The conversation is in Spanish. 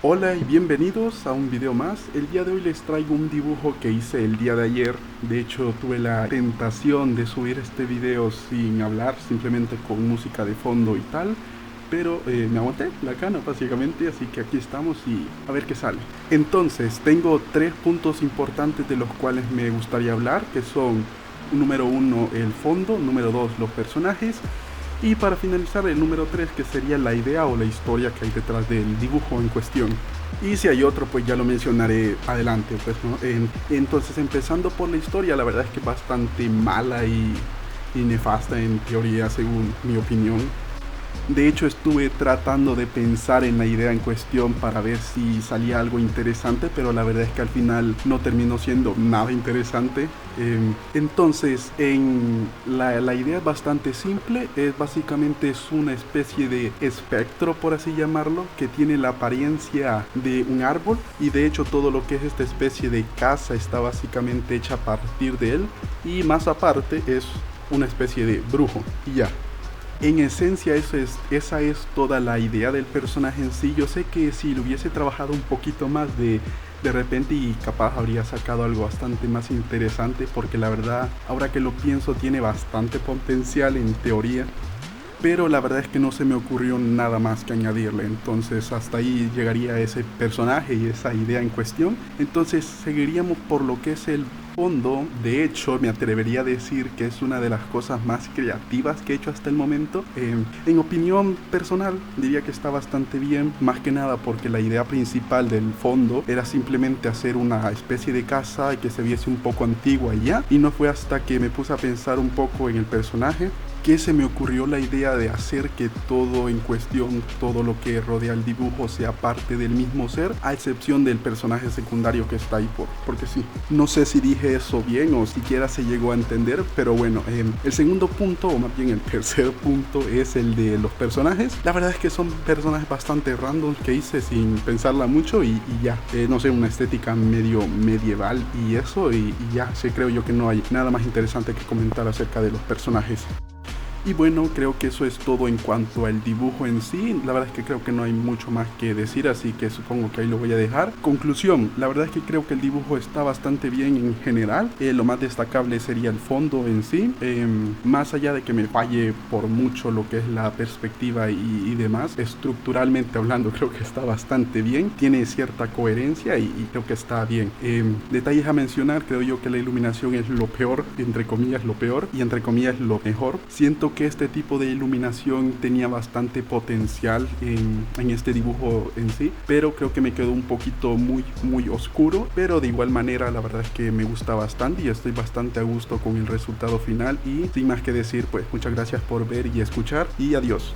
Hola y bienvenidos a un video más. El día de hoy les traigo un dibujo que hice el día de ayer. De hecho tuve la tentación de subir este video sin hablar, simplemente con música de fondo y tal. Pero me aguanté la cana básicamente, así que aquí estamos y a ver qué sale. Entonces tengo tres puntos importantes de los cuales me gustaría hablar, que son número uno el fondo, número dos los personajes. Y para finalizar el número 3 que sería la idea o la historia que hay detrás del dibujo en cuestión. Y si hay otro pues ya lo mencionaré adelante pues, ¿no? Entonces empezando por la historia, la verdad es que bastante mala y nefasta en teoría según mi opinión. De hecho estuve tratando de pensar en la idea en cuestión para ver si salía algo interesante, pero la verdad es que al final no terminó siendo nada interesante. Entonces la idea es bastante simple, básicamente es una especie de espectro, por así llamarlo, que tiene la apariencia de un árbol y de hecho todo lo que es esta especie de casa está básicamente hecha a partir de él, y más aparte es una especie de brujo y ya. En esencia esa es toda la idea del personaje en sí. Yo sé que si lo hubiese trabajado un poquito más de repente y capaz habría sacado algo bastante más interesante, porque la verdad ahora que lo pienso tiene bastante potencial en teoría, pero la verdad es que no se me ocurrió nada más que añadirle. Entonces hasta ahí llegaría ese personaje y esa idea en cuestión. Entonces seguiríamos por lo que es el fondo. De hecho me atrevería a decir que es una de las cosas más creativas que he hecho hasta el momento. En opinión personal diría que está bastante bien, más que nada porque la idea principal del fondo era simplemente hacer una especie de casa que se viese un poco antigua y ya, y no fue hasta que me puse a pensar un poco en el personaje que se me ocurrió la idea de hacer que todo en cuestión, todo lo que rodea el dibujo sea parte del mismo ser, a excepción del personaje secundario que está ahí porque sí. No sé si dije eso bien o siquiera se llegó a entender, pero bueno, el segundo punto, o más bien el tercer punto, es el de los personajes. La verdad es que son personajes bastante random que hice sin pensarla mucho y ya, no sé, una estética medio medieval y eso, y ya, sí, creo yo que no hay nada más interesante que comentar acerca de los personajes. Y bueno, creo que eso es todo en cuanto al dibujo en sí. La verdad es que creo que no hay mucho más que decir, así que supongo que ahí lo voy a dejar. Conclusión, la verdad es que creo que el dibujo está bastante bien en general. Lo más destacable sería el fondo en sí. Más allá de que me falle por mucho lo que es la perspectiva y demás, estructuralmente hablando creo que está bastante bien. Tiene cierta coherencia y creo que está bien. Detalles a mencionar, creo yo que la iluminación es lo peor, entre comillas lo peor, y entre comillas lo mejor. Siento que este tipo de iluminación tenía bastante potencial en este dibujo en sí, pero creo que me quedó un poquito muy oscuro, pero de igual manera la verdad es que me gusta bastante y estoy bastante a gusto con el resultado final. Y sin más que decir, pues muchas gracias por ver y escuchar y adiós.